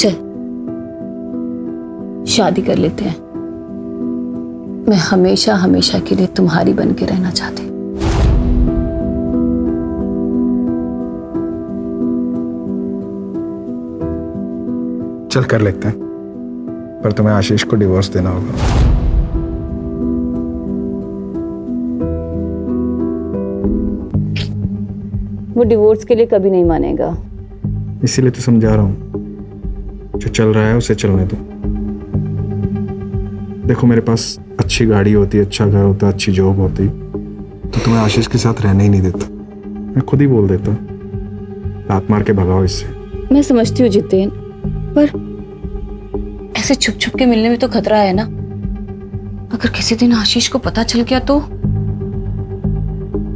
चल शादी कर लेते हैं। मैं हमेशा हमेशा के लिए तुम्हारी बन के रहना चाहती। चल कर लेते हैं, पर तुम्हें आशीष को डिवोर्स देना होगा। वो डिवोर्स के लिए कभी नहीं मानेगा। इसीलिए तो समझा रहा हूं, जो चल रहा है उसे चलने दो। देखो मेरे पास अच्छी गाड़ी होती, अच्छा घर होता, अच्छी जॉब होती, तो तुम्हें आशीष के साथ रहने ही नहीं देता। मैं खुद ही बोल देता, लात मार के भगाओ इससे। मैं समझती हूँ जितेन, पर ऐसे छुप छुप के मिलने में तो खतरा है ना। अगर किसी दिन आशीष को पता चल गया तो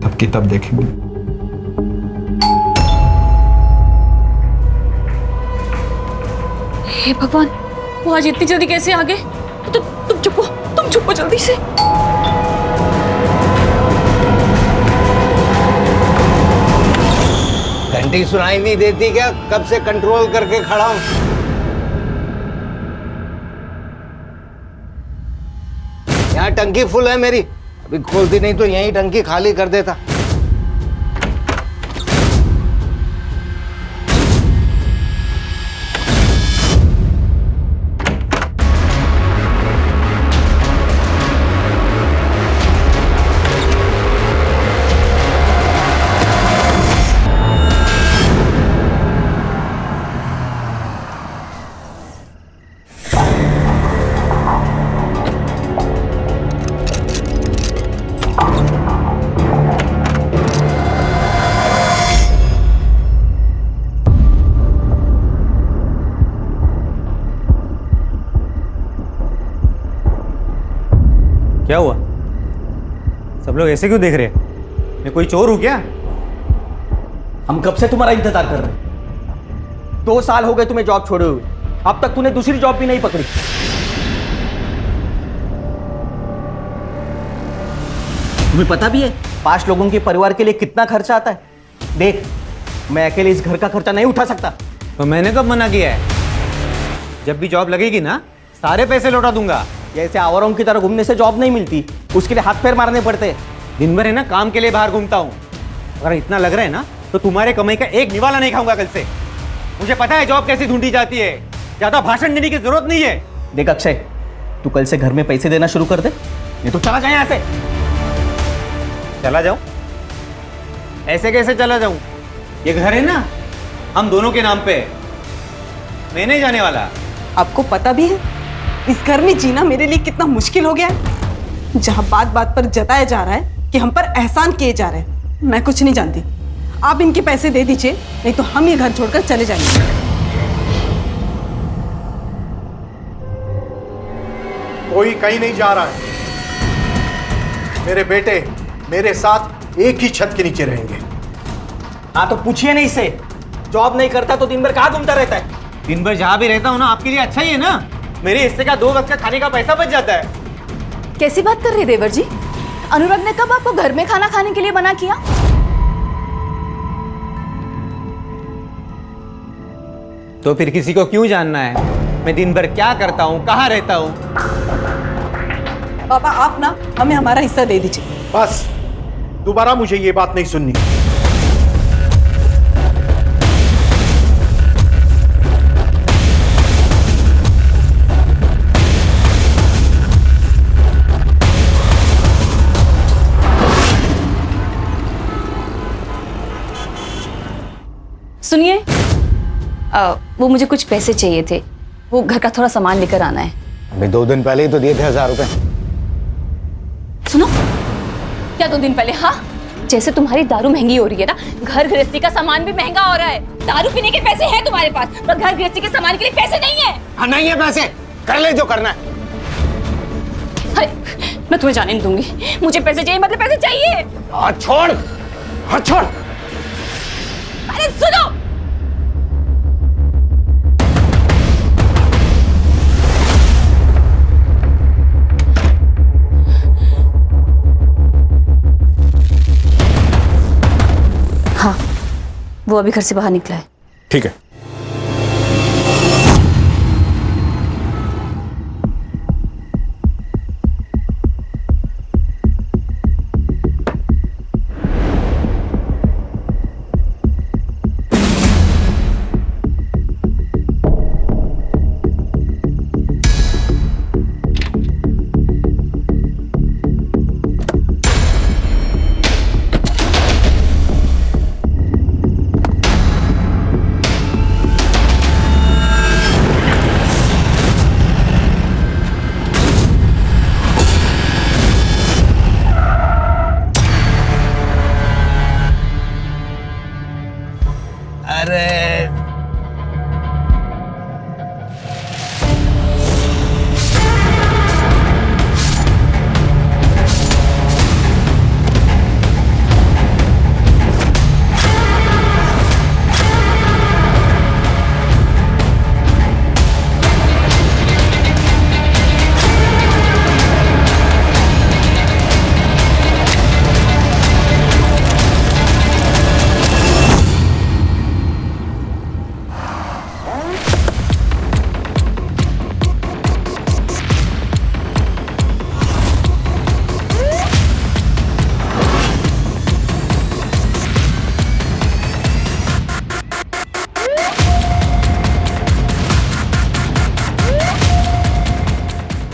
तब की तब देखेंगे। हे भगवान, वो आज इतनी जल्दी कैसे आ गए? तुम चुप हो जल्दी से। घंटी सुनाई नहीं देती क्या? कब से कंट्रोल करके खड़ा हूं। यहाँ टंकी फुल है मेरी, अभी खोलती नहीं तो यहीं टंकी खाली कर देता। क्या हुआ? सब लोग ऐसे क्यों देख रहे हैं? मैं कोई चोर हूं क्या? हम कब से तुम्हारा इंतजार कर रहे हैं। 2 साल हो गए तुम्हें जॉब छोड़े हुए, अब तक तूने दूसरी जॉब भी नहीं पकड़ी। तुम्हें पता भी है 5 लोगों के परिवार के लिए कितना खर्चा आता है? देख, मैं अकेले इस घर का खर्चा नहीं उठा सकता। तो मैंने कब मना किया है? जब भी जॉब लगेगी ना, सारे पैसे लौटा दूंगा। जैसे आवारों की तरह घूमने से जॉब नहीं मिलती, उसके लिए हाथ पैर मारने पड़ते हैं। दिन भर है ना काम के लिए बाहर घूमता हूँ। अगर इतना लग रहा है ना तो तुम्हारे कमाई का एक निवाला नहीं खाऊंगा कल से। मुझे पता है जॉब कैसी ढूंढी जाती है, ज्यादा भाषण देने की जरूरत नहीं है। देख अक्षय, तू कल से घर में पैसे देना शुरू कर दे, नहीं तो चला जाए यहाँ से। चला जाऊं? ऐसे कैसे चला जाऊं? ये घर है ना हम दोनों के नाम पे है, मैं नहीं जाने वाला। आपको पता भी है इस घर में जीना मेरे लिए कितना मुश्किल हो गया है। जहां बात बात पर जताया जा रहा है कि हम पर एहसान किए जा रहे हैं। मैं कुछ नहीं जानती, आप इनके पैसे दे दीजिए, नहीं तो हम ये घर छोड़कर चले जाएंगे। कोई कहीं नहीं जा रहा है। मेरे बेटे मेरे साथ एक ही छत के नीचे रहेंगे। हाँ तो पूछिए नहीं इससे, जॉब नहीं करता तो दिन भर कहाँ घूमता रहता है? दिन भर जहां भी रहता हूं ना, आपके लिए अच्छा ही है ना। मेरे हिस्से का 2 वक्त का खाने का पैसा बच जाता है। कैसी बात कर रहे हैं देवर जी? अनुराग ने कब आपको घर में खाना खाने के लिए मना किया? तो फिर किसी को क्यों जानना है मैं दिन भर क्या करता हूँ, कहाँ रहता हूँ? पापा आप ना हमें हमारा हिस्सा दे दीजिए। बस, दोबारा मुझे ये बात नहीं सुननी। सुनिए, वो मुझे कुछ पैसे चाहिए थे, वो घर का थोड़ा सामान लेकर आना है। अभी 2 दिन पहले ही तो दिए थे 1000 रुपए। सुनो, क्या 2 दिन पहले? हाँ, जैसे तुम्हारी दारू महंगी हो रही है ना, घर गृहस्थी का सामान भी महंगा हो रहा है। दारू पीने के पैसे हैं तुम्हारे पास, पर घर गृहस्थी के सामान के लिए पैसे नहीं है। हाँ नहीं है पैसे, कर ले जो करना है। अरे मैं तुम्हें जाने नहीं दूंगी, मुझे पैसे चाहिए, मतलब पैसे चाहिए। हाथ छोड़, हाथ छोड़। अरे सुनो, हाँ वो अभी घर से बाहर निकला है। ठीक है।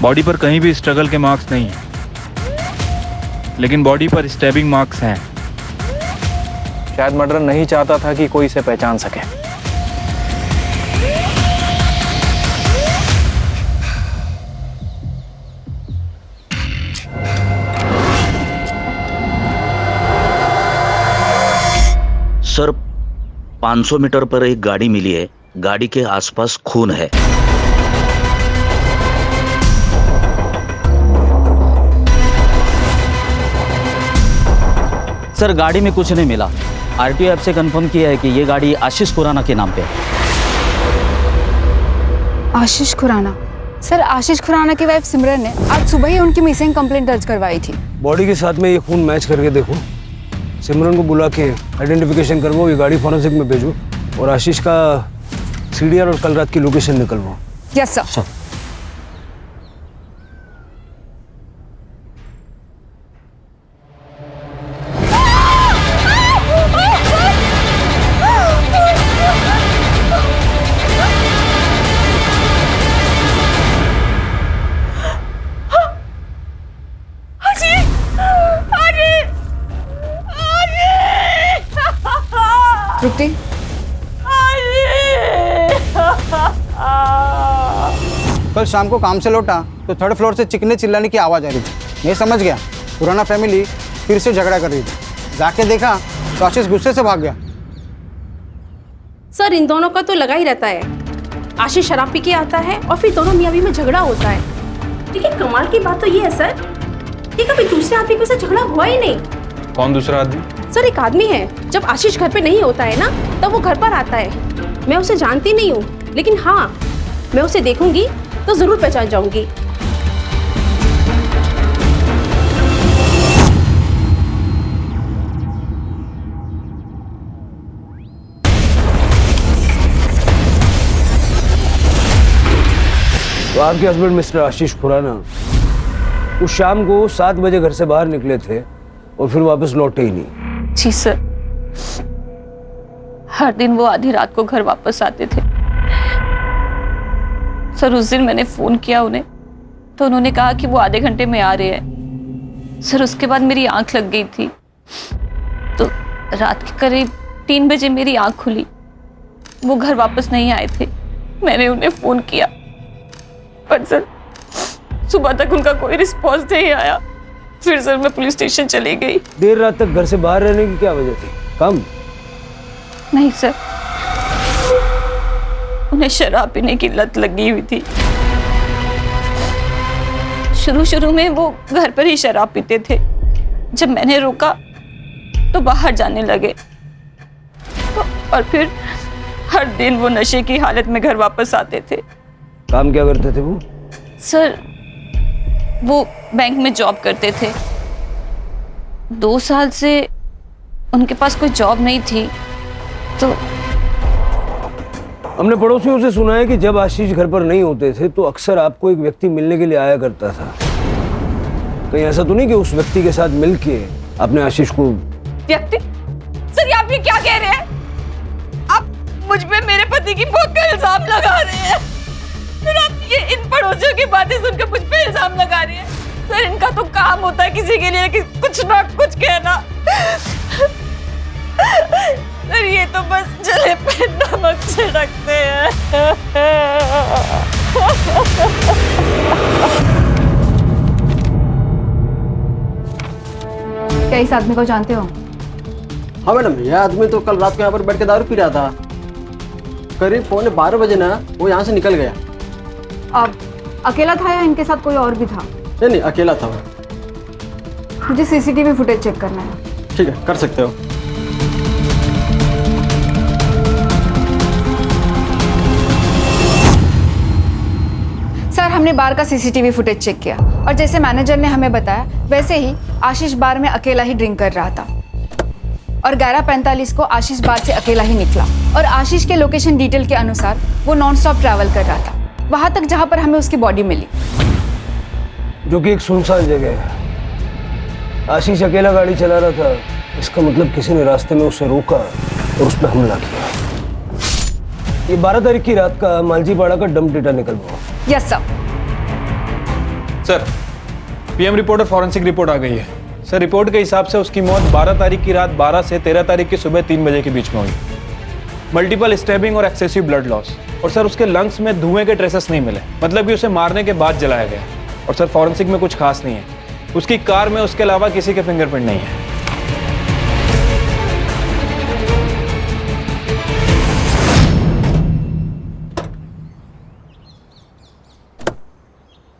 बॉडी पर कहीं भी स्ट्रगल के मार्क्स नहीं हैं, लेकिन बॉडी पर स्टैबिंग मार्क्स हैं। शायद मर्डर नहीं चाहता था कि कोई इसे पहचान सके। सर, 500 मीटर पर एक गाड़ी मिली है। गाड़ी के आसपास खून है। सर, गाड़ी में कुछ नहीं मिला। आरटीओ ऐप से कंफर्म किया है कि ये गाड़ी आशीष खुराना के नाम पे है। आशीष खुराना? सर, आशीष खुराना की वाइफ सिमरन ने आज सुबह ही उनकी मिसिंग कंप्लेंट दर्ज करवाई थी। बॉडी के साथ में ये खून मैच करके देखो। सिमरन को बुला के आइडेंटिफिकेशन करवाओ, ये गाड़ी फॉरेंसिक में भेजो और आशीष का सीडीआर और कल रात की लोकेशन निकलवाओ। Yes sir. तृप्ति, कल शाम को काम से लौटा तो थर्ड फ्लोर से चिकने चिल्लाने की आवाज़ आ रही थी। मैं समझ गया पुराना फैमिली फिर से झगड़ा कर रही थी। जाके देखा तो आशीष गुस्से से भाग गया। सर, इन दोनों का तो लगा ही रहता है। आशीष शराब पी के आता है और फिर दोनों मियाँ बीवी में झगड़ा होता है। लेकिन कमाल की बात तो ये है सर कि कभी दूसरे आदमी के साथ झगड़ा हुआ ही नहीं। कौन दूसरा आदमी? सर, एक आदमी है, जब आशीष घर पे नहीं होता है ना तब वो घर पर आता है। मैं उसे जानती नहीं हूँ, लेकिन हाँ, मैं उसे देखूंगी तो जरूर पहचान जाऊंगी। तो आपके हस्बैंड मिस्टर आशीष खुराना उस शाम को 7 बजे घर से बाहर निकले थे और फिर वापस लौटे ही नहीं। जी सर, हर दिन वो आधी रात को घर वापस आते थे। सर, उस दिन मैंने फोन किया उन्हें तो उन्होंने कहा कि वो आधे घंटे में आ रहे हैं। सर, उसके बाद मेरी आंख लग गई थी तो रात के करीब 3 बजे मेरी आंख खुली। वो घर वापस नहीं आए थे। मैंने उन्हें फोन किया पर सर सुबह तक उनका कोई रिस्पॉन्स नहीं आया। फिर सर मैं पुलिस स्टेशन चली गई। देर रात तक घर से बाहर रहने की क्या वजह थी? काम? नहीं सर, उन्हें शराब पीने की लत लगी हुई थी। शुरू में वो घर पर ही शराब पीते थे। जब मैंने रोका तो बाहर जाने लगे और फिर हर दिन वो नशे की हालत में घर वापस आते थे। काम क्या करते थे वो? सर, वो बैंक में जॉब करते थे। 2 साल से उनके पास कोई जॉब नहीं थी तो हमने पड़ोसियों से सुना है कि जब आशीष घर पर नहीं होते थे तो अक्सर आपको एक व्यक्ति मिलने के लिए आया करता था। कहीं ऐसा तो नहीं कि उस व्यक्ति के साथ मिलके आपने आशीष को? व्यक्ति? सर, ये आप ये क्या कह रहे हैं? आप मुझ पे मेरे पति की मौत का इल्जाम लगा रहे हैं। फिर आप ये इन पड़ोसियों की बातें सुनकर मुझ पे इल्जाम लगा रहे हैं। सर, इनका तो काम होता है किसी के लिए कि कुछ ना कुछ कहना। सर, ये तो बस जले पे नमक छिड़कते हैं। क्या इस आदमी को जानते हो? हाँ मैडम, यह आदमी तो कल रात को यहाँ पर बैठ के दारू पी रहा था। करीब 11:15 बजे ना वो यहाँ से निकल गया। अब अकेला था या इनके साथ कोई और भी था? नहीं, अकेला था वो। मुझे सीसीटीवी फुटेज चेक करना है। ठीक है, कर सकते हो। सर, हमने बार का सीसीटीवी फुटेज चेक किया और जैसे मैनेजर ने हमें बताया वैसे ही आशीष बार में अकेला ही ड्रिंक कर रहा था और 11:45 को आशीष बार से अकेला ही निकला और आशीष के लोकेशन डिटेल के अनुसार वो नॉन स्टॉप ट्रैवल कर रहा था वहां तक जहां पर हमें उसकी बॉडी मिली, जो कि एक सुनसान जगह है। आशीष अकेला गाड़ी चला रहा था, इसका मतलब किसी ने रास्ते में उसे रोका और उस पर हमला किया। ये 12 तारीख की रात का मालजीपाड़ा का डंप डेटा निकल हुआ। Yes sir. Sir, PM report और फॉरेंसिक रिपोर्ट आ गई है। सर, रिपोर्ट के हिसाब से उसकी मौत 12 तारीख की रात 12 से 13 तारीख की सुबह 3 बजे के बीच में हुई। मल्टीपल स्टैबिंग और एक्सेसिव ब्लड लॉस। और सर, उसके लंग्स में धुएं के ट्रेसेस नहीं मिले, मतलब कि उसे मारने के बाद जलाया गया। और सर, फॉरेंसिक में कुछ खास नहीं है, उसकी कार में उसके अलावा किसी के फिंगरप्रिंट नहीं है।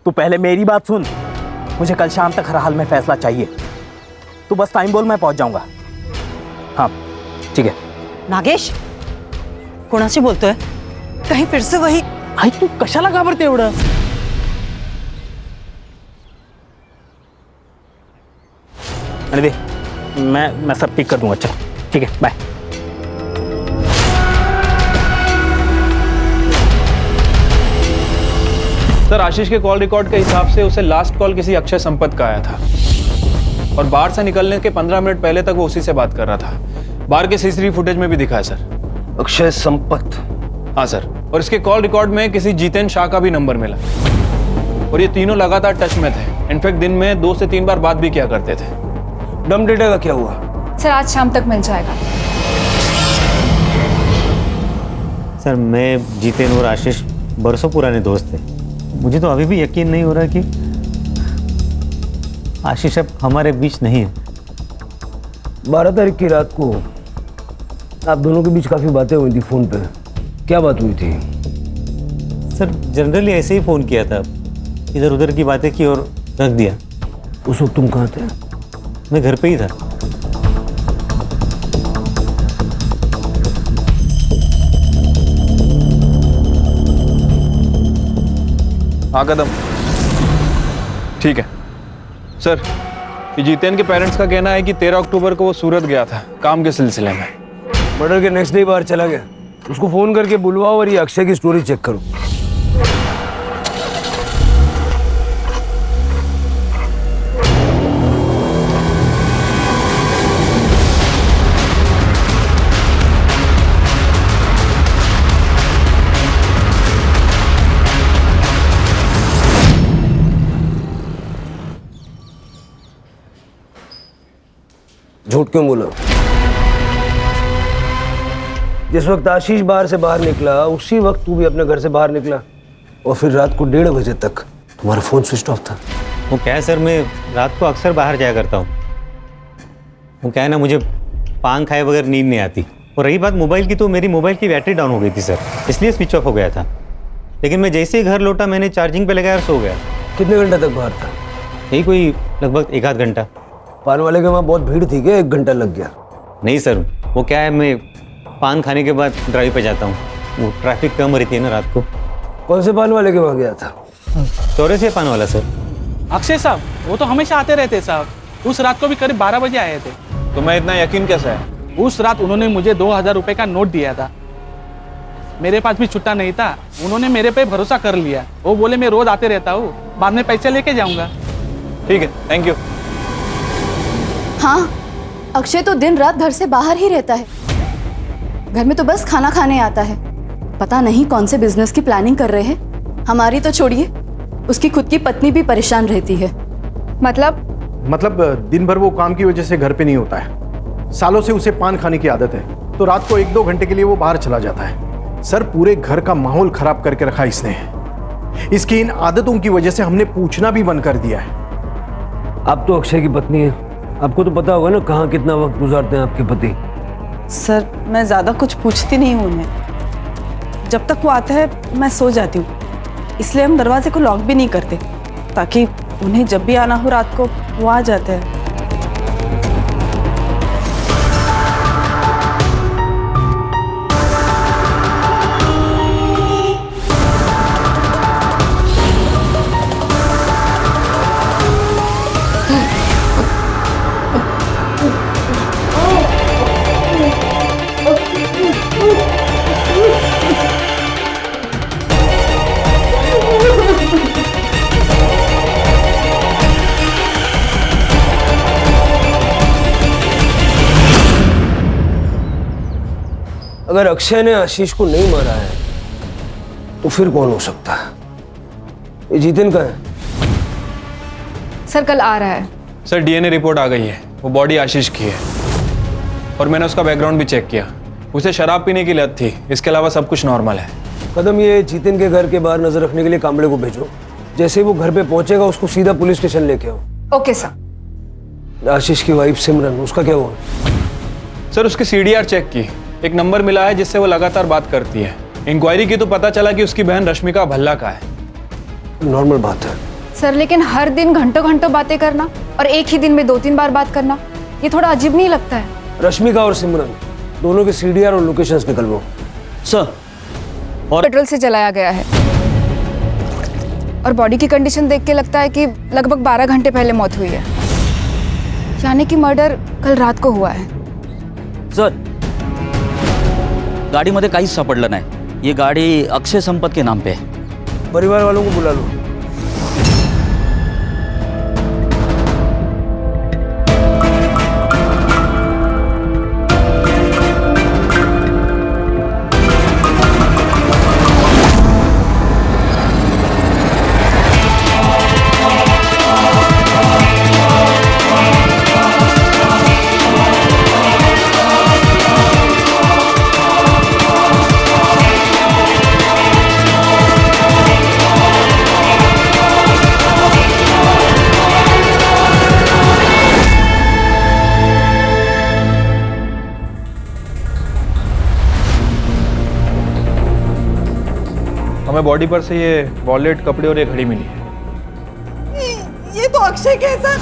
तू पहले मेरी बात सुन, मुझे कल शाम तक हर हाल में फैसला चाहिए। तू बस टाइम बोल, मैं पहुंच जाऊंगा। हाँ ठीक है। नागेश, कोणाशी बोलतोय? कहीं फिर से वही? आई तू कशाला घाबरते एवढं? अरे दे, मैं सब पिक कर दूंगा। चल ठीक है, बाय। सर, आशीष के कॉल रिकॉर्ड के हिसाब से उसे लास्ट कॉल किसी अक्षय संपत का आया था और बाहर से निकलने के 15 मिनट पहले तक वो उसी से बात कर रहा था। बाहर के सीसीटीवी फुटेज में भी दिखा है सर। अक्षय संपत? हाँ सर, और इसके कॉल रिकॉर्ड में किसी जितेन शाह का भी नंबर मिला और ये तीनों लगातार टच में थे। इनफैक्ट दिन में 2 से 3 बार बात भी किया करते थे। डम डेटा का क्या हुआ? सर, आज शाम तक मिल जाएगा। सर, मैं जितेन और आशीष बरसों पुराने दोस्त थे। मुझे तो अभी भी यकीन नहीं हो रहा कि आशीष अब हमारे बीच नहीं है। 12 तारीख की रात को आप दोनों के बीच काफ़ी बातें हुई थी फ़ोन पे। क्या बात हुई थी? सर, जनरली ऐसे ही फ़ोन किया था, इधर उधर की बातें की और रख दिया। उस वक्त तुम कहाँ थे? मैं घर पे ही था। हाँ कदम, ठीक है सर। ये जितेन के पेरेंट्स का कहना है कि 13 अक्टूबर को वो सूरत गया था काम के सिलसिले में। मर्डर के नेक्स्ट डे बाहर चला गया। उसको फोन करके बुलवाओ और ये अक्षय की स्टोरी चेक करो। झूठ क्यों बोला? जिस वक्त आशीष बाहर से बाहर निकला उसी वक्त तू भी अपने घर से बाहर निकला और फिर रात को 1:30 बजे तक तुम्हारा फोन स्विच ऑफ था। वो क्या है सर, मैं रात को अक्सर बाहर जाया करता हूँ। वो क्या है ना, मुझे पान खाए बगैर नींद नहीं आती। और रही बात मोबाइल की, तो मेरी मोबाइल की बैटरी डाउन हो गई थी सर, इसलिए स्विच ऑफ हो गया था। लेकिन मैं जैसे ही घर लौटा मैंने चार्जिंग पे लगाया और सो गया। कितने घंटे तक बाहर था? यही कोई लगभग 1 आध घंटा। पान वाले के वहाँ बहुत भीड़ थी क्या? 1 घंटा लग गया? नहीं सर, वो क्या है, मैं पान खाने के बाद ड्राइव पे जाता हूँ, वो ट्रैफिक कम रहती है ना रात को। कौन से पान वाले के वहाँ गया था? चौरासी पान वाला सर। अक्षय साहब, वो तो हमेशा आते रहते साहब। उस रात को भी करीब 12 बजे आए थे। तो मैं इतना यकीन कैसे है? उस रात उन्होंने मुझे 2000 रुपए का नोट दिया था। मेरे पास भी छुट्टा नहीं था, उन्होंने मेरे पे भरोसा कर लिया। वो बोले मैं रोज आते रहता हूँ, बाद में पैसे लेके जाऊंगा। ठीक है, थैंक यू। हाँ, अक्षय तो दिन रात घर से बाहर ही रहता है। घर में तो बस खाना खाने आता है। पता नहीं कौन से बिजनेस की प्लानिंग कर रहे हैं। हमारी तो छोड़िए, उसकी खुद की पत्नी भी परेशान रहती है। मतलब दिन भर वो काम की वजह से घर पे नहीं होता है। सालों से उसे पान खाने की आदत है, तो रात को 1-2 घंटे के लिए वो बाहर चला जाता है। सर, पूरे घर का माहौल खराब करके रखा इसने। इसकी इन आदतों की वजह से हमने पूछना भी बंद कर दिया है। आप तो अक्षय की पत्नी है, आपको तो पता होगा ना कहाँ कितना वक्त गुजारते हैं आपके पति। सर, मैं ज़्यादा कुछ पूछती नहीं हूँ उन्हें। जब तक वो आता है मैं सो जाती हूँ, इसलिए हम दरवाजे को लॉक भी नहीं करते, ताकि उन्हें जब भी आना हो रात को वो आ जाते हैं। अगर अक्षय ने आशीष को नहीं मारा है तो फिर कौन हो सकता है? ये जितेन का है। सर कल आ रहा है। सर डीएनए रिपोर्ट आ गई है, वो बॉडी आशीष की है और मैंने उसका बैकग्राउंड भी चेक किया। उसे शराब पीने की लत थी, इसके अलावा सब कुछ नॉर्मल है। कदम, ये जितिन के घर के बाहर नजर रखने के लिए कांबले को भेजो। जैसे ही वो घर पे पहुंचेगा उसको सीधा पुलिस स्टेशन लेके आओ। Okay sir. आशीष की वाइफ सिमरन, उसका क्या हुआ? सर उसकी सीडीआर चेक की, एक नंबर मिला है जिससे वो लगातार बात करती है। इंक्वायरी की तो पता चला कि उसकी बहन रश्मिका भल्ला का है। नॉर्मल बात है सर, लेकिन हर दिन घंटों घंटों बातें करना और एक ही दिन में 2-3 बार बात करना, ये थोड़ा अजीब नहीं लगता है? रश्मिका और सिमरन दोनों के सीडीआर और लोकेशंस निकलवाओ। सर और पेट्रोल से जलाया गया है और बॉडी की कंडीशन देख के लगता है कि लगभग 12 घंटे पहले मौत हुई है, यानी कि मर्डर कल रात को हुआ है। सर गाडीमध्ये काहीच सापडलं नाही। ये गाडी अक्षय संपत के नाम पे है। परिवार वालों को बुला लो। हमें बॉडी पर से ये वॉलेट, कपड़े और ये घड़ी मिली है। ये तो अक्षय के सर।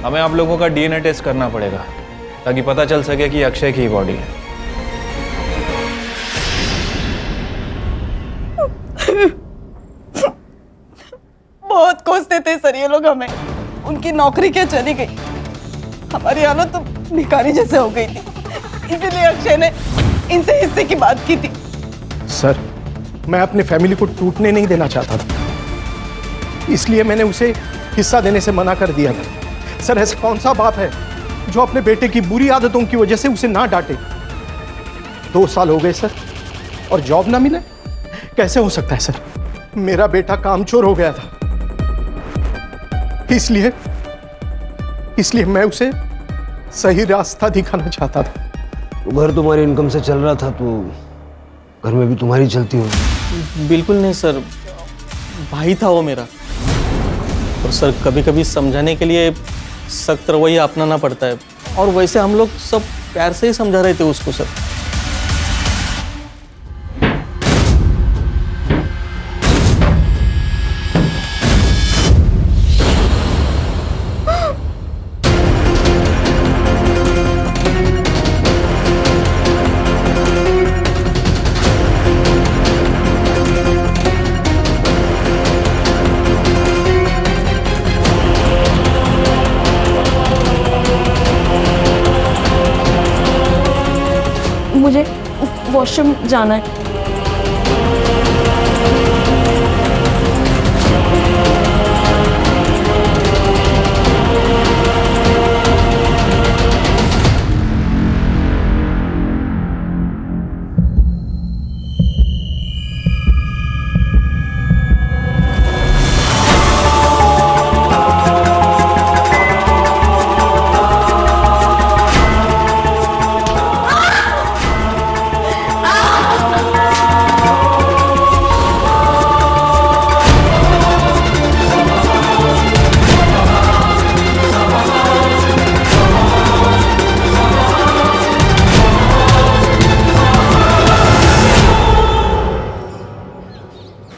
हमें आप लोगों का डीएनए टेस्ट करना पड़ेगा ताकि पता चल सके कि अक्षय की बॉडी है। बहुत कोसते थे सर ये लोग हमें, उनकी नौकरी क्या चली गई, हमारी हालत तो भिखारी जैसे हो गई थी, इसीलिए अक्षय ने इनसे हिस्से की बात की थी। सर मैं अपनी फैमिली को टूटने नहीं देना चाहता था, इसलिए मैंने उसे हिस्सा देने से मना कर दिया था। सर ऐसा कौन सा बाप है जो अपने बेटे की बुरी आदतों की वजह से उसे ना डांटे? 2 साल हो गए सर और जॉब ना मिले, कैसे हो सकता है सर? मेरा बेटा कामचोर हो गया था, इसलिए मैं उसे सही रास्ता दिखाना चाहता था। घर तुम्हारी इनकम से चल रहा था तो घर में भी तुम्हारी चलती होगी। बिल्कुल नहीं सर, भाई था वो मेरा। और सर कभी कभी समझाने के लिए सख्त रवैया अपनाना पड़ता है, और वैसे हम लोग सब प्यार से ही समझा रहे थे उसको सर। मुझे वॉशरूम जाना है।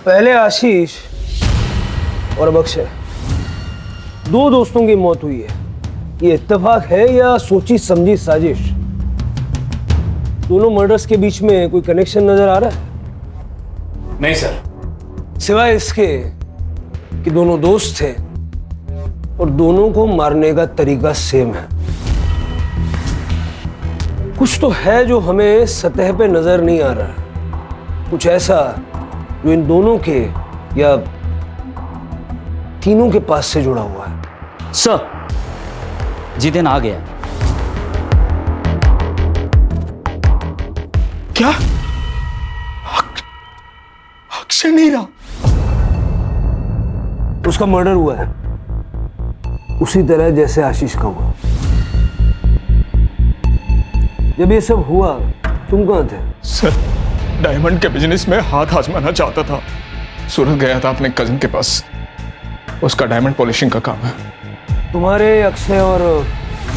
पहले आशीष और अब अक्षय, 2 दोस्तों की मौत हुई है। ये इत्तेफाक है या सोची समझी साजिश? दोनों मर्डर्स के बीच में कोई कनेक्शन नजर आ रहा है? नहीं सर। सिवाय इसके कि दोनों दोस्त थे और दोनों को मारने का तरीका सेम है। कुछ तो है जो हमें सतह पे नजर नहीं आ रहा, कुछ ऐसा जो इन दोनों के या तीनों के पास से जुड़ा हुआ है। सर जितेन आ गया। क्या? अक्षय नहीं रहा, उसका मर्डर हुआ है उसी तरह जैसे आशीष का हुआ। जब ये सब हुआ तुम कहाँ थे? सर, डायमंड के बिजनेस में हाथ आजमाना चाहता था। सूरत गया था अपने कजिन के पास, उसका डायमंड पॉलिशिंग का काम है। तुम्हारे अक्षय और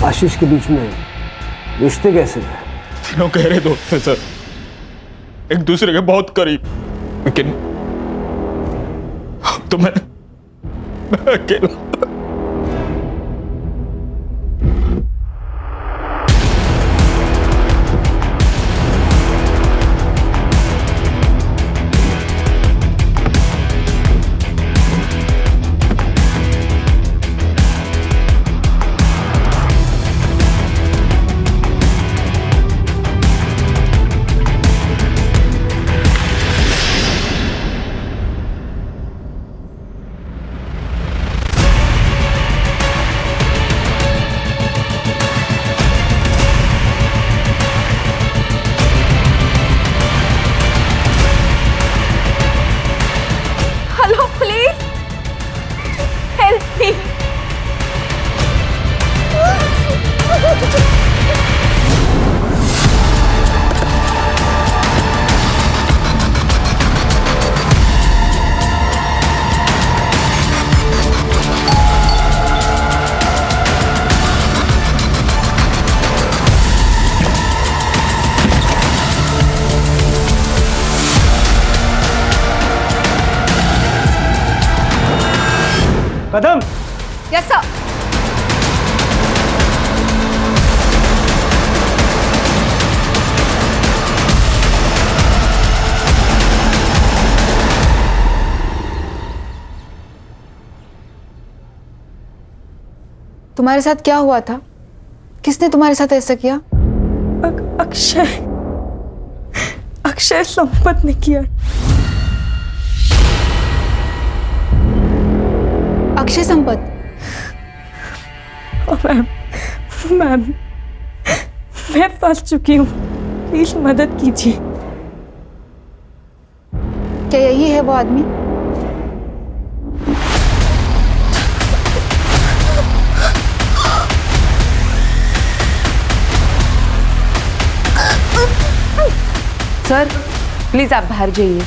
आशीष के बीच में रिश्ते कैसे थे? तीनों गहरे दोस्त थे सर, एक दूसरे के बहुत करीब। लेकिन अब तो मैं अकेला। कदम। Yes sir. तुम्हारे साथ क्या हुआ था? किसने तुम्हारे साथ ऐसा किया? अक्षय संपत ने किया। अक्षय संपत? मैम मैं फंस चुकी हूँ, प्लीज मदद कीजिए। क्या यही है वो आदमी? सर प्लीज आप बाहर जाइए।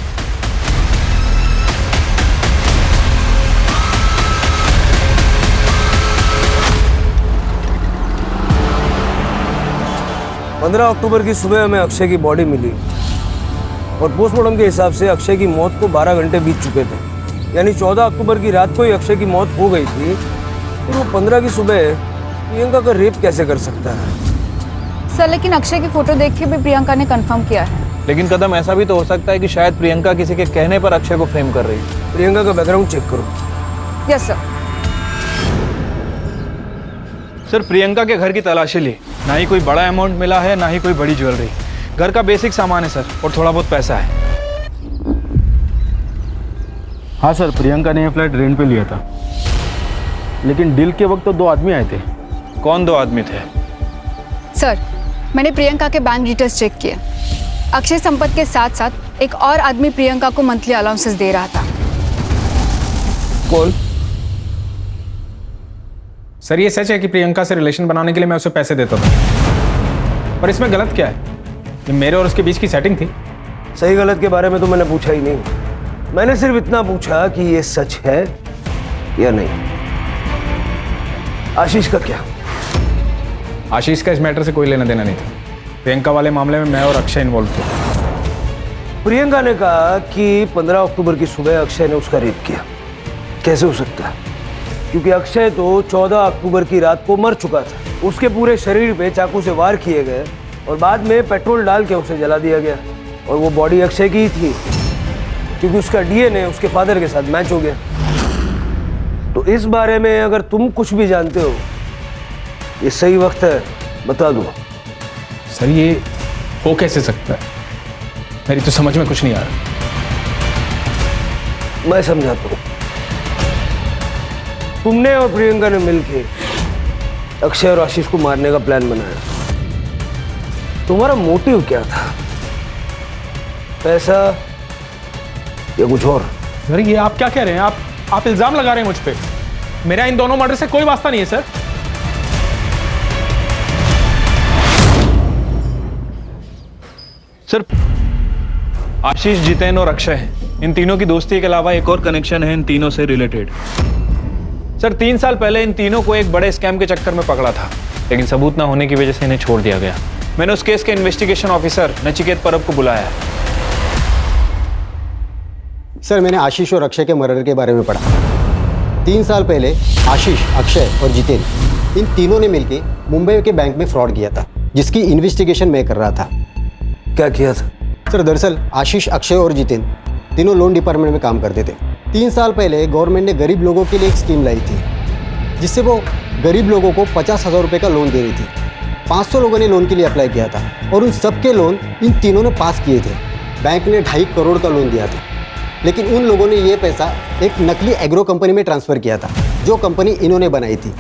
अक्टूबर की सुबह हमें अक्षय की बॉडी मिली और पोस्टमार्टम के हिसाब से अक्षय की मौत को 12 घंटे बीत चुके थे, यानी 14 अक्टूबर की रात को ही अक्षय की मौत हो गई थी। तो वो 15 की सुबह प्रियंका का रेप कैसे कर सकता है? सर लेकिन अक्षय की फोटो देख के भी प्रियंका ने कंफर्म किया है। लेकिन कदम ऐसा भी तो हो सकता है कि शायद प्रियंका किसी के कहने पर अक्षय को फ्रेम कर रही है। प्रियंका का बैकग्राउंड चेक करो। Yes sir. सर प्रियंका के घर की तलाशी ली, ना ही कोई बड़ा अमाउंट मिला है ना ही कोई बड़ी ज्वेलरी। घर का बेसिक सामान है सर, और थोड़ा बहुत पैसा है। हाँ सर, प्रियंका ने यह फ्लैट रेंट पे लिया था, लेकिन डील के वक्त तो 2 आदमी आए थे। कौन 2 आदमी थे? सर मैंने प्रियंका के बैंक डिटेल्स चेक किए। अक्षय संपत के साथ साथ एक और आदमी प्रियंका को मंथली अलाउंसेस दे रहा था। कौन? सर ये सच है कि प्रियंका से रिलेशन बनाने के लिए मैं उसे पैसे देता था, पर इसमें गलत क्या है? ये मेरे और उसके बीच की सेटिंग थी। सही गलत के बारे में तो मैंने पूछा ही नहीं, मैंने सिर्फ इतना पूछा कि ये सच है या नहीं। आशीष का क्या? आशीष का इस मैटर से कोई लेना देना नहीं था। प्रियंका वाले मामले में मैं और अक्षय इन्वॉल्व थे। प्रियंका ने कहा कि 15 अक्टूबर की सुबह अक्षय ने उसका रेप किया। कैसे हो सकता है? क्योंकि अक्षय तो 14 अक्टूबर की रात को मर चुका था। उसके पूरे शरीर पे चाकू से वार किए गए और बाद में पेट्रोल डाल के उसे जला दिया गया, और वो बॉडी अक्षय की ही थी क्योंकि उसका डीएनए उसके फादर के साथ मैच हो गया। तो इस बारे में अगर तुम कुछ भी जानते हो, ये सही वक्त है बता दो। सर ये हो कैसे सकता है? मेरी तो समझ में कुछ नहीं आ रहा। मैं समझाता हूँ। तुमने और प्रियंका ने मिलकर अक्षय और आशीष को मारने का प्लान बनाया। तुम्हारा मोटिव क्या था? पैसा या कुछ और? सर ये आप क्या कह रहे हैं? आप इल्जाम लगा रहे हैं मुझ पे। मेरा इन दोनों मर्डर से कोई वास्ता नहीं है सर। सिर्फ आशीष, जितेन और अक्षय हैं। इन तीनों की दोस्ती के अलावा एक और कनेक्शन है इन तीनों से रिलेटेड। सर 3 साल पहले इन तीनों को एक बड़े स्कैम के चक्कर में पकड़ा था, लेकिन सबूत ना होने की वजह से इन्हें छोड़ दिया गया। मैंने उस केस के इन्वेस्टिगेशन ऑफिसर नचिकेत परब को बुलाया है। सर मैंने आशीष और अक्षय के मर्डर के बारे में पढ़ा। 3 साल पहले आशीष, अक्षय और जितेन इन तीनों ने मिलकर मुंबई के बैंक में फ्रॉड किया था, जिसकी इन्वेस्टिगेशन मैं कर रहा था। क्या किया था? सर दरअसल आशीष, अक्षय और जितेन तीनों लोन डिपार्टमेंट में काम करते थे। 3 साल पहले गवर्नमेंट ने गरीब लोगों के लिए एक स्कीम लाई थी, जिससे वो गरीब लोगों को 50,000 रुपये का लोन दे रही थी। 500 लोगों ने लोन के लिए अप्लाई किया था और उन सबके लोन इन तीनों ने पास किए थे। बैंक ने 2.5 करोड़ का लोन दिया था, लेकिन उन लोगों ने ये पैसा एक नकली एग्रो कंपनी में ट्रांसफ़र किया था, जो कंपनी इन्होंने बनाई थी।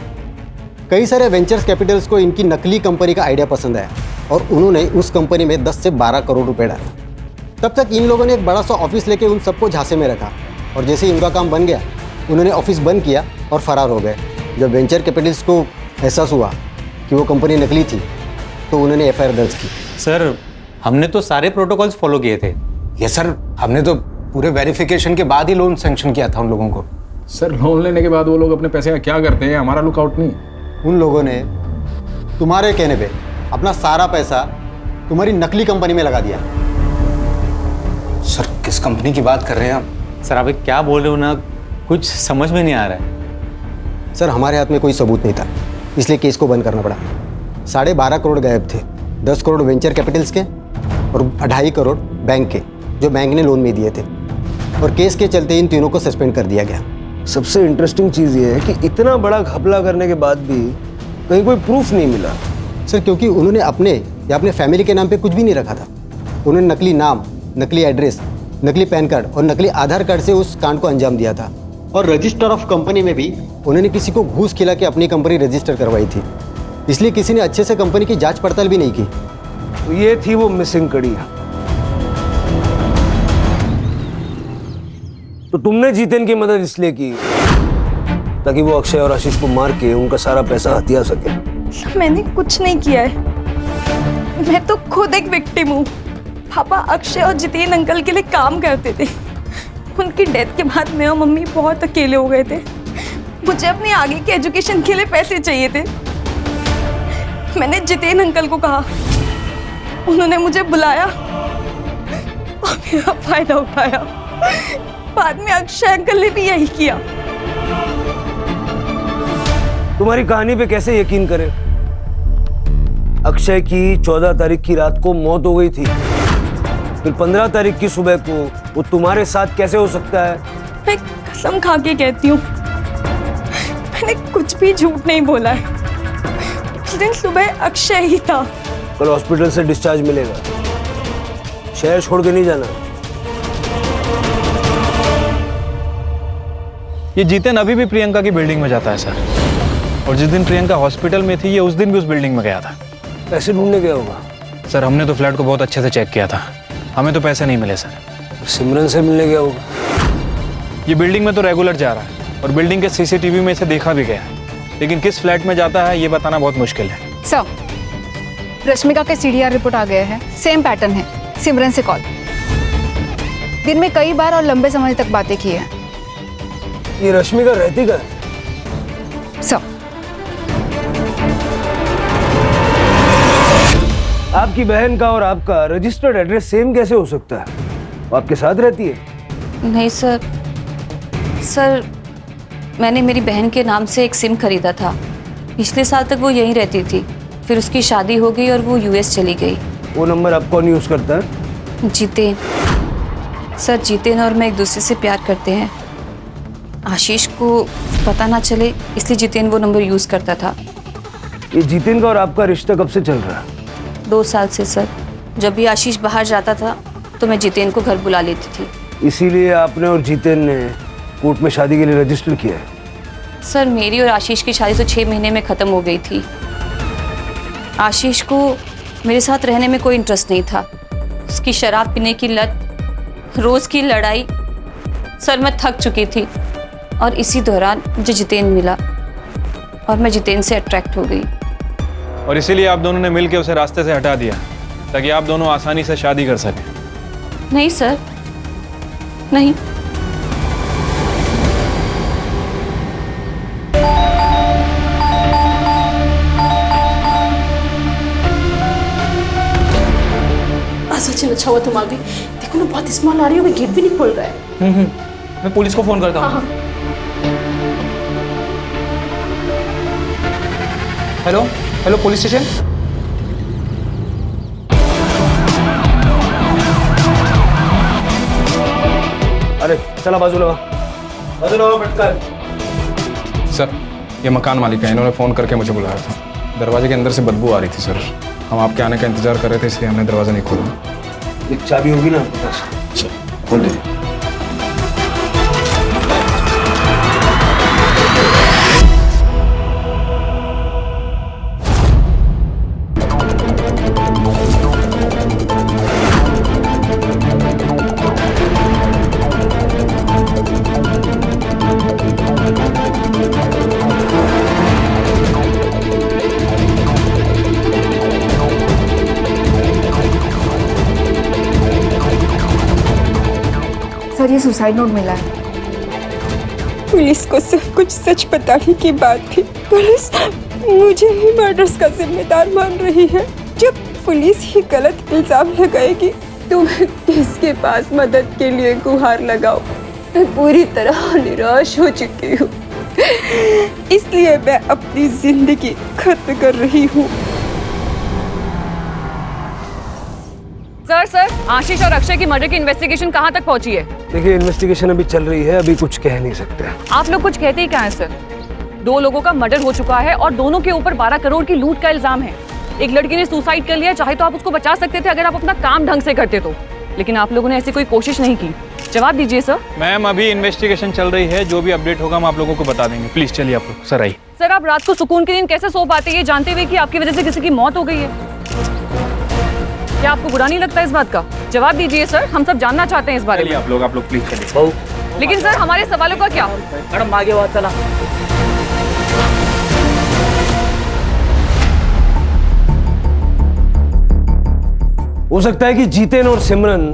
कई सारे वेंचर्स कैपिटल्स को इनकी नकली कंपनी का आइडिया पसंद आया और उन्होंने उस कंपनी में 10 से 12 करोड़ रुपए डाले। तब तक इन लोगों ने एक बड़ा सा ऑफिस लेके उन सबको झांसे में रखा और जैसे ही इनका काम बन गया, उन्होंने ऑफिस बंद किया और फरार हो गए। जब वेंचर कैपिटल्स को एहसास हुआ कि वो कंपनी नकली थी, तो उन्होंने FIR दर्ज की। सर हमने तो सारे प्रोटोकॉल्स फॉलो किए थे। यस सर, हमने तो पूरे वेरिफिकेशन के बाद ही लोन सैंक्शन किया था उन लोगों को। सर लोन लेने के बाद वो लोग अपने पैसे का क्या करते हैं, हमारा लुकआउट नहीं। उन लोगों ने तुम्हारे कहने पे अपना सारा पैसा तुम्हारी नकली कंपनी में लगा दिया। सर किस कंपनी की बात कर रहे हैं आप? सर आप क्या बोल रहे हो ना, कुछ समझ में नहीं आ रहा है। सर हमारे हाथ में कोई सबूत नहीं था, इसलिए केस को बंद करना पड़ा। 12.5 करोड़ गायब थे, 10 करोड़ वेंचर कैपिटल्स के और 2.5 करोड़ बैंक के, जो बैंक ने लोन में दिए थे। और केस के चलते इन तीनों को सस्पेंड कर दिया गया। सबसे इंटरेस्टिंग चीज़ ये है कि इतना बड़ा घपला करने के बाद भी कहीं कोई प्रूफ नहीं मिला। सर क्योंकि उन्होंने अपने या अपने फैमिली के नाम पे कुछ भी नहीं रखा था। उन्होंने नकली नाम, नकली एड्रेस, नकली पैन कार्ड और नकली आधार कार्ड से उस कांड को अंजाम दिया था। और रजिस्टर ऑफ कंपनी में भी उन्होंने किसी को घूस खिला के अपनी कंपनी रजिस्टर करवाई थी, इसलिए किसी ने अच्छे से कंपनी की जांच पड़ताल भी नहीं की। तो ये थी वो मिसिंग कड़ी। तो तुमने जितेन की मदद इसलिए की ताकि वो अक्षय और आशीष को मार के उनका सारा पैसा हथिया सके। मैंने कुछ नहीं किया है, मैं तो खुद एक विक्टिम हूँ। पापा अक्षय और जितेन अंकल के लिए काम करते थे। उनकी डेथ के बाद मैं और मम्मी बहुत अकेले हो गए थे। मुझे अपनी आगे की एजुकेशन के लिए पैसे चाहिए थे। मैंने जितेन अंकल को कहा, उन्होंने मुझे बुलाया और मेरा फायदा उठाया। बाद में अक्षय अंकल ने भी यही किया। तुम्हारी कहानी पे कैसे यकीन करें? अक्षय की 14 तारीख की रात को मौत हो गई थी, फिर 15 तारीख की सुबह को वो तुम्हारे साथ कैसे हो सकता है? मैं कसम खा के कहती हूँ, मैंने कुछ भी झूठ नहीं बोला है। उस दिन सुबह अक्षय ही था। कल हॉस्पिटल से डिस्चार्ज मिलेगा, शहर छोड़ के नहीं जाना। ये जितेन अभी भी प्रियंका की बिल्डिंग में जाता है सर, और जिस दिन प्रियंका हॉस्पिटल में थी, ये उस दिन भी उस बिल्डिंग में गया था। पैसे ढूंढने गया होगा। सर हमने तो फ्लैट को बहुत अच्छे से चेक किया था, हमें तो पैसे नहीं मिले सर। सिमरन से मिलने गया होगा। ये बिल्डिंग में तो रेगुलर जा रहा है और बिल्डिंग के CCTV में इसे देखा भी गया है, लेकिन किस फ्लैट में जाता है ये बताना बहुत मुश्किल है। सर, रश्मिका के CDR रिपोर्ट आ गया है, सेम पैटर्न है, सिमरन से कॉल, दिन में कई बार और लंबे समय तक बातें की है। ये रश्मिका रहती का? सर आपकी बहन का और आपका रजिस्टर्ड एड्रेस सेम कैसे हो सकता है? वो आपके साथ रहती है? नहीं सर, मैंने मेरी बहन के नाम से एक सिम खरीदा था। पिछले साल तक वो यहीं रहती थी, फिर उसकी शादी हो गई और वो US चली गई। वो नंबर आप कौन यूज करता है? जितेन। सर जितेन और मैं एक दूसरे से प्यार करते हैं। आशीष को पता ना चले इसलिए जितेन वो नंबर यूज करता था। ये जितेन का और आपका रिश्ता कब से चल रहा है? 2 साल से सर। जब भी आशीष बाहर जाता था तो मैं जितेन को घर बुला लेती थी। इसीलिए आपने और जितेन ने कोर्ट में शादी के लिए रजिस्टर किया है? सर मेरी और आशीष की शादी तो 6 महीने में ख़त्म हो गई थी। आशीष को मेरे साथ रहने में कोई इंटरेस्ट नहीं था। उसकी शराब पीने की लत, रोज़ की लड़ाई सर मैं थक चुकी थी और इसी दौरान मुझे जितेन मिला और मैं जितेन से अट्रैक्ट हो गई। और इसीलिए आप दोनों ने मिलकर उसे रास्ते से हटा दिया ताकि आप दोनों आसानी से शादी कर सकें। नहीं सर, नहीं। सचिन अच्छा हुआ तुम आ गई। देखो ना बहुत स्मेल आ रही है, गेट भी नहीं खोल रहा है। मैं पुलिस को फोन करता हूँ। Hello hello police station. अरे चला बाजूला बैठकर। सर ये मकान मालिक है, इन्होंने फ़ोन करके मुझे बुलाया था। दरवाजे के अंदर से बदबू आ रही थी सर। हम आपके आने का इंतजार कर रहे थे इसलिए हमने दरवाज़ा नहीं खोला। एक चाबी होगी ना आपके पास? खोल दे। सर ये सुसाइड नोट मिला है। पुलिस को सब कुछ सच बताने की बात थी। पुलिस मुझे ही मर्डर्स का जिम्मेदार मान रही है। जब पुलिस ही गलत इल्जाम लगाएगी तो मैं किसके पास मदद के लिए गुहार लगाऊं? मैं पूरी तरह निराश हो चुकी हूँ, इसलिए मैं अपनी जिंदगी खत्म कर रही हूँ। सर आशीष और अक्षय की मर्डर की इन्वेस्टिगेशन कहाँ तक पहुँची है? देखिए इन्वेस्टिगेशन अभी चल रही है, अभी कुछ कह नहीं सकते। आप लोग कुछ कहते ही क्या है सर? 2 लोगों का मर्डर हो चुका है और दोनों के ऊपर 12 करोड़ की लूट का इल्जाम है। एक लड़की ने सुसाइड कर लिया, चाहे तो आप उसको बचा सकते थे अगर आप अपना काम ढंग से करते तो, लेकिन आप लोगों ने ऐसी कोई कोशिश नहीं की। जवाब दीजिए सर। मैम अभी इन्वेस्टिगेशन चल रही है, जो भी अपडेट होगा हम आप लोगों को बता देंगे। प्लीज चलिए आप लोग। सर आइए। सर आप रात को सुकून की नींद कैसे सो पाते हैं जानते हुए कि आपकी वजह से किसी की मौत हो गई है? क्या आपको बुरा नहीं लगता इस बात का? जवाब दीजिए सर, हम सब जानना चाहते हैं इस बारे में। आप लोग प्लीज चलिए। लेकिन सर हमारे सवालों का क्या? मैडम आगे बात चला। हो सकता है कि जीतेन और सिमरन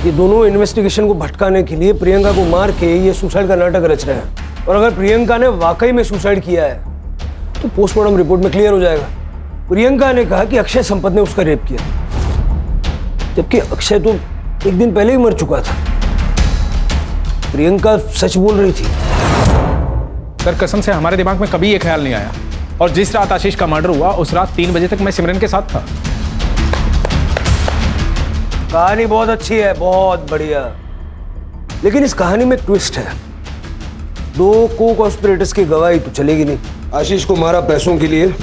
ये दोनों इन्वेस्टिगेशन को भटकाने के लिए प्रियंका को मार के ये सुसाइड का नाटक रच रहे हैं। और अगर प्रियंका ने वाकई में सुसाइड किया है तो पोस्टमार्टम रिपोर्ट में क्लियर हो जाएगा। प्रियंका ने कहा कि अक्षय संपत ने उसका रेप किया, जबकि अक्षय तो एक दिन पहले ही मर चुका था। प्रियंका सच बोल रही थी। सर कसम से हमारे दिमाग में कभी ये ख्याल नहीं आया। और जिस रात आशीष का मर्डर हुआ उस रात 3 बजे तक मैं सिमरन के साथ था। कहानी बहुत अच्छी है, बहुत बढ़िया, लेकिन इस कहानी में ट्विस्ट है। 2 को-कॉन्स्पिरेटर्स की गवाही तो चलेगी नहीं। आशीष को मारा पैसों के लिए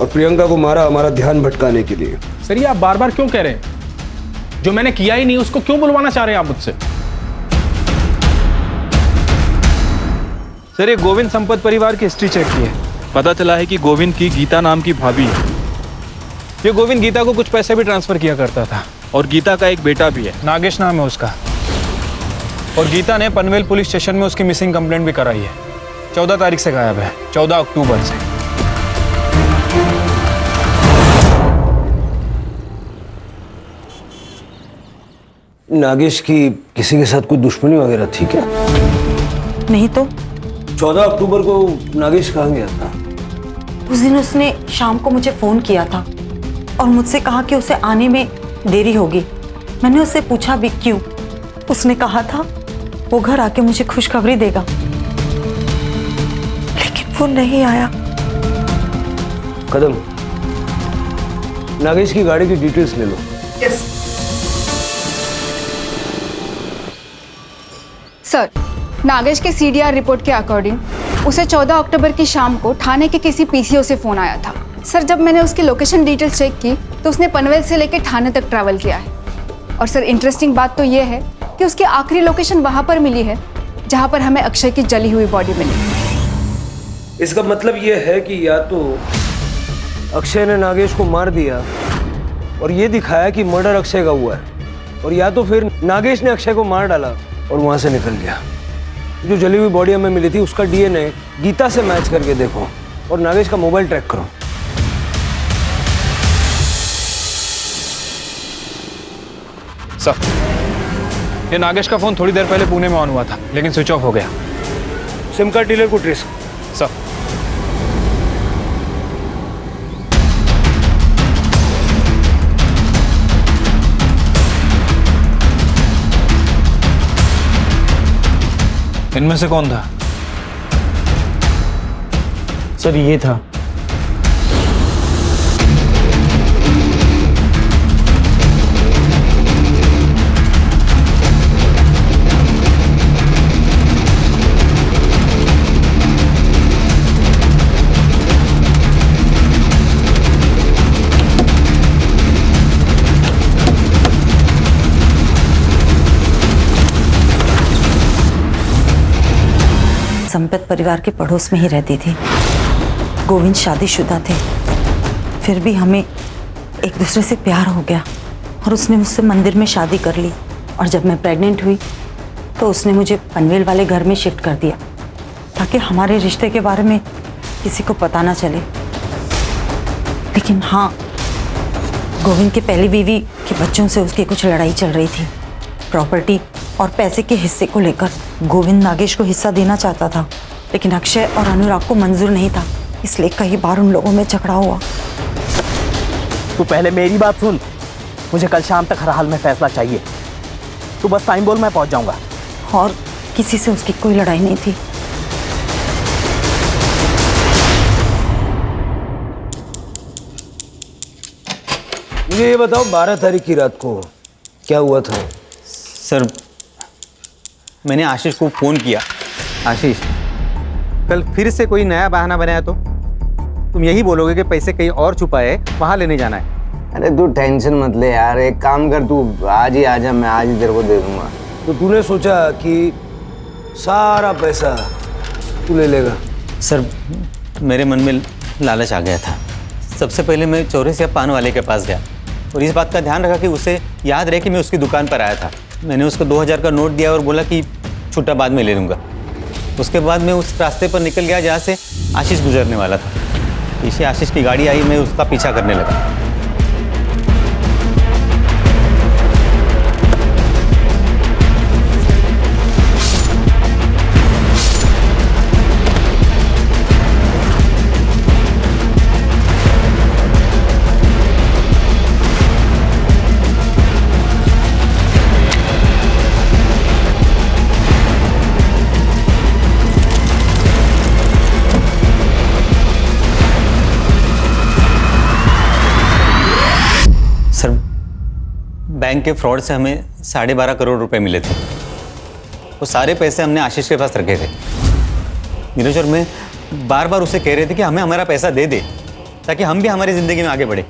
और प्रियंका को मारा हमारा ध्यान भटकाने के लिए। सर ये आप बार बार क्यों कह रहे हैं? जो मैंने किया ही नहीं उसको क्यों बुलवाना चाह रहे हैं आप मुझसे? सर ये गोविंद संपत परिवार की हिस्ट्री चेक की है, पता चला है कि गोविंद की गीता नाम की भाभी है। ये गोविंद गीता को कुछ पैसे भी ट्रांसफर किया करता था और गीता का एक बेटा भी है, नागेश नाम है उसका। और गीता ने पनवेल पुलिस स्टेशन में उसकी मिसिंग कंप्लेंट भी कराई है। 14 तारीख से गायब है, 14 अक्टूबर से। नागेश की किसी के साथ कोई दुश्मनी वगैरह थी क्या? नहीं तो। 14 अक्टूबर को नागेश कहाँ गया था? उस दिन उसने शाम को मुझे फोन किया था और मुझसे कहा कि उसे आने में देरी होगी। मैंने उससे पूछा भी क्यों। उसने कहा था वो घर आके मुझे खुशखबरी देगा, लेकिन वो नहीं आया। कदम, नागेश की गाड़ी की डिटेल्स ले लो। यस। सर नागेश के सीडीआर रिपोर्ट के अकॉर्डिंग उसे 14 अक्टूबर की शाम को थाने के किसी पीसीओ से फोन आया था। सर जब मैंने उसकी लोकेशन डिटेल्स चेक की तो उसने पनवेल से लेकर थाने तक ट्रैवल किया है। और सर इंटरेस्टिंग बात तो ये है कि उसकी आखिरी लोकेशन वहां पर मिली है जहां पर हमें अक्षय की जली हुई बॉडी मिली। इसका मतलब ये है कि या तो अक्षय ने नागेश को मार दिया और ये दिखाया कि मर्डर अक्षय का हुआ है, और या तो फिर नागेश ने अक्षय को मार डाला और वहाँ से निकल गया। जो जली हुई बॉडी हमें मिली थी उसका डीएनए गीता से मैच करके देखो और नागेश का मोबाइल ट्रैक करो। सर, ये नागेश का फोन थोड़ी देर पहले पुणे में ऑन हुआ था, लेकिन स्विच ऑफ हो गया। सिम कार्ड डीलर को ट्रेस। सर, इनमें से कौन था? सर ये था। संपत परिवार के पड़ोस में ही रहती थी। गोविंद शादीशुदा थे, फिर भी हमें एक दूसरे से प्यार हो गया और उसने मुझसे मंदिर में शादी कर ली। और जब मैं प्रेग्नेंट हुई तो उसने मुझे पनवेल वाले घर में शिफ्ट कर दिया ताकि हमारे रिश्ते के बारे में किसी को पता ना चले। लेकिन हाँ, गोविंद की पहली बीवी के बच्चों से उसकी कुछ लड़ाई चल रही थी। प्रॉपर्टी और पैसे के हिस्से को लेकर गोविंद नागेश को हिस्सा देना चाहता था, लेकिन अक्षय और अनुराग को मंजूर नहीं था, इसलिए कई बार उन लोगों में झगड़ा हुआ। तू पहले मेरी बात सुन, मुझे कल शाम तक हर हाल में फैसला चाहिए। तू बस टाइम बोल, मैं पहुंच जाऊंगा। और किसी से उसकी कोई लड़ाई नहीं थी। मुझे ये बताओ 12 तारीख की रात को क्या हुआ था? सर, मैंने आशीष को फ़ोन किया। आशीष, कल फिर से कोई नया बहाना बनाया तो तुम यही बोलोगे कि पैसे कहीं और छुपाए, वहाँ लेने जाना है। अरे तू टेंशन मत ले यार, एक काम कर, तू आज ही आ जा, मैं आज ही तेरे को दे दूंगा। तो तूने सोचा कि सारा पैसा तू ले लेगा? सर, मेरे मन में लालच आ गया था। सबसे पहले मैं चौरसिया पान वाले के पास गया और इस बात का ध्यान रखा कि उसे याद रहे कि मैं उसकी दुकान पर आया था। मैंने उसको 2000 का नोट दिया और बोला कि छुट्टा बाद में ले लूँगा। उसके बाद मैं उस रास्ते पर निकल गया जहाँ से आशीष गुजरने वाला था। पीछे आशीष की गाड़ी आई, मैं उसका पीछा करने लगा। बैंक के फ्रॉड से हमें 12.5 करोड़ रुपए मिले थे। वो सारे पैसे हमने आशीष के पास रखे थे। नीरज और मैं बार बार उसे कह रहे थे कि हमें हमारा पैसा दे दे ताकि हम भी हमारी ज़िंदगी में आगे बढ़े,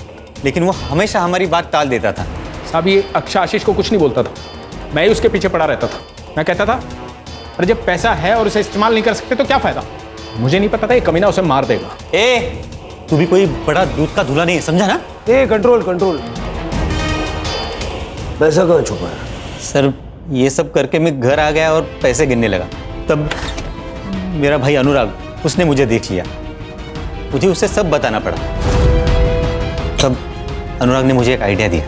लेकिन वो हमेशा हमारी बात टाल देता था। साहब, ये अक्षय आशीष को कुछ नहीं बोलता था, मैं ही उसके पीछे पड़ा रहता था। मैं कहता था अरे जब पैसा है और उसे इस्तेमाल नहीं कर सकते तो क्या फ़ायदा। मुझे नहीं पता था ये कमीना उसे मार देगा। तू भी कोई बड़ा दूध का धुला नहीं है, समझा ना? Control control. पैसा कहाँ छुपा है? सर, ये सब करके मैं घर आ गया और पैसे गिनने लगा। तब मेरा भाई अनुराग, उसने मुझे देख लिया। मुझे उसे सब बताना पड़ा। तब अनुराग ने मुझे एक आइडिया दिया।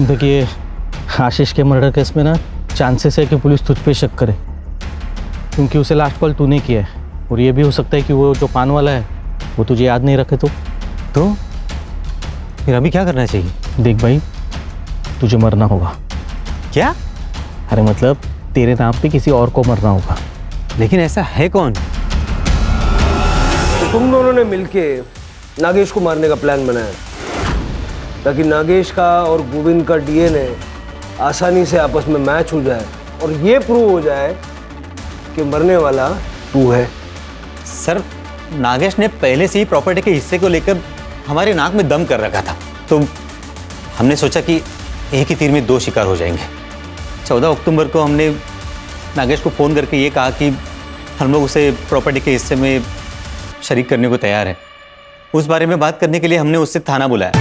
देखिए, आशीष के मर्डर केस में ना चांसेस है कि पुलिस तुझ पे शक करे, क्योंकि उसे लास्ट कॉल तूने किया है। और ये भी हो सकता है कि वो जो पान वाला है वो तुझे याद नहीं रखे तो फिर अभी क्या करना चाहिए? देख भाई, तुझे मरना होगा। क्या? अरे मतलब तेरे नाम पे किसी और को मरना होगा। लेकिन ऐसा है कौन? तो तुम दोनों ने मिलके नागेश को मारने का प्लान बनाया ताकि नागेश का और गोविंद का डीएनए आसानी से आपस में मैच हो जाए और ये प्रूव हो जाए कि मरने वाला तू है। सर, नागेश ने पहले से ही प्रॉपर्टी के हिस्से को लेकर हमारे नाक में दम कर रखा था, तो हमने सोचा कि एक ही तीर में दो शिकार हो जाएंगे। 14 अक्टूबर को हमने नागेश को फ़ोन करके ये कहा कि हम लोग उसे प्रॉपर्टी के हिस्से में शरीक करने को तैयार हैं। उस बारे में बात करने के लिए हमने उससे थाना बुलाया।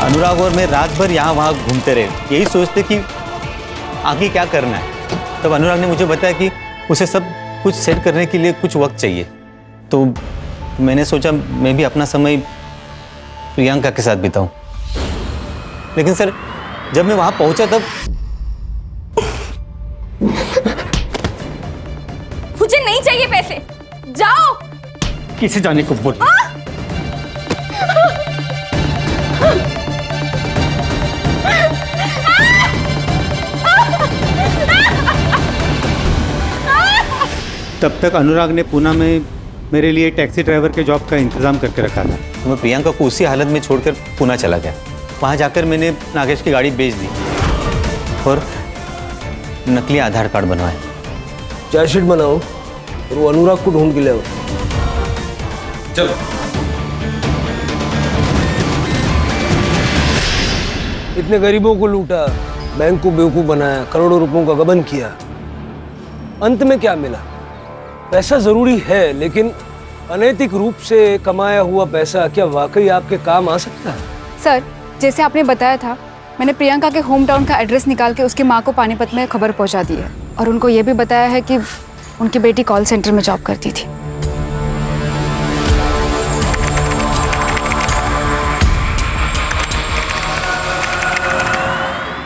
अनुराग और मैं रात भर यहाँ वहाँ घूमते रहे, यही सोचते कि आगे क्या करना है। तब अनुराग ने मुझे बताया कि उसे सब कुछ सेट करने के लिए कुछ वक्त चाहिए। तो मैंने सोचा मैं भी अपना समय प्रियंका के साथ बिताऊं। लेकिन सर, जब मैं वहाँ पहुँचा तब मुझे नहीं चाहिए पैसे, जाओ। किसे जाने को बोल। तब तक अनुराग ने पुणे में मेरे लिए टैक्सी ड्राइवर के जॉब का इंतज़ाम करके रखा था। तो मैं प्रियंका को उसी हालत में छोड़कर पुणे चला गया। वहाँ जाकर मैंने नागेश की गाड़ी बेच दी और नकली आधार कार्ड बनवाए। चार्जशीट बनाओ और वो अनुराग को ढूंढ के ले आओ। चलो। इतने गरीबों को लूटा, बैंक को बेवकूफ बनाया, करोड़ों रुपयों का गबन किया, अंत में क्या मिला? पैसा जरूरी है, लेकिन अनैतिक रूप से कमाया हुआ पैसा क्या वाकई आपके काम आ सकता है? सर, जैसे आपने बताया था, मैंने प्रियंका के होम टाउन का एड्रेस निकाल के उसकी माँ को पानीपत में खबर पहुंचा दी है और उनको ये भी बताया है कि उनकी बेटी कॉल सेंटर में जॉब करती थी।